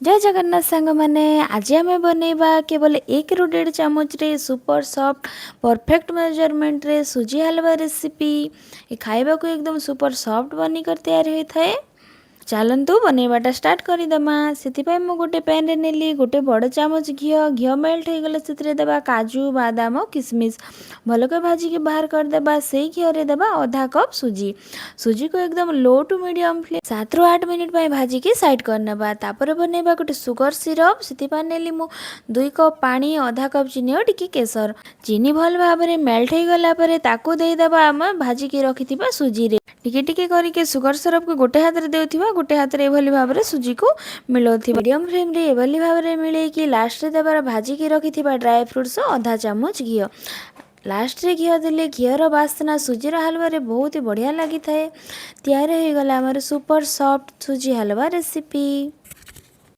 जय जगन्नाथ सांग मैंने आज आम बनइबा केवल 1 ରୁ 1.5 चामच रे सुपर सॉफ्ट परफेक्ट मेजरमेंट रे सुजी हलवा रेसिपी। ये खाइबा को एकदम सुपर सॉफ्ट बनिकर तैयार होता है। चलतु बनइबाटा स्टार्ट करदेमा। से गोटे पैन रे नेली गोटे बड़ चामच घी मेल्ट हो गले से देवा काजू बादाम किसमिश भलक भाजिकी बाहर करदेबा। से घी देवा आधा कप सुजी। सुजी को एकदम लो टू मीडियम फ्लेम 7 ରୁ 8 मिनिट भाजिकी साइड करनेबा। तापर बनइबा गोटे सुगर सिरप। से नेली मु 2 कप पानी आधा कप चीनी और टिकी केसर। चीनी भल भाव में मेल्ट हो गला परे ताकू देदेबा आम भाजिकी रखिथिबा सुजी रे। टिके टिके करके सुगर सिरप को गोटे हाथ में देउथिबा गोटे हाथ में एभली भाव में सुजी को मिलाउथिबा। मीडियम फ्लेम रे एभली भाव में मिलेकी लास्ट रे देबार भाजिकी रखिथिबा ड्राई फ्रूट्स आधा चामच घी। लास्ट रे घी देले घीर बास्ना सुजीर हलवा रे बहुत ही बढ़िया लगी थाए। तैयार हो गला हमर सुपर सॉफ्ट सुजी हलवा रेसिपी।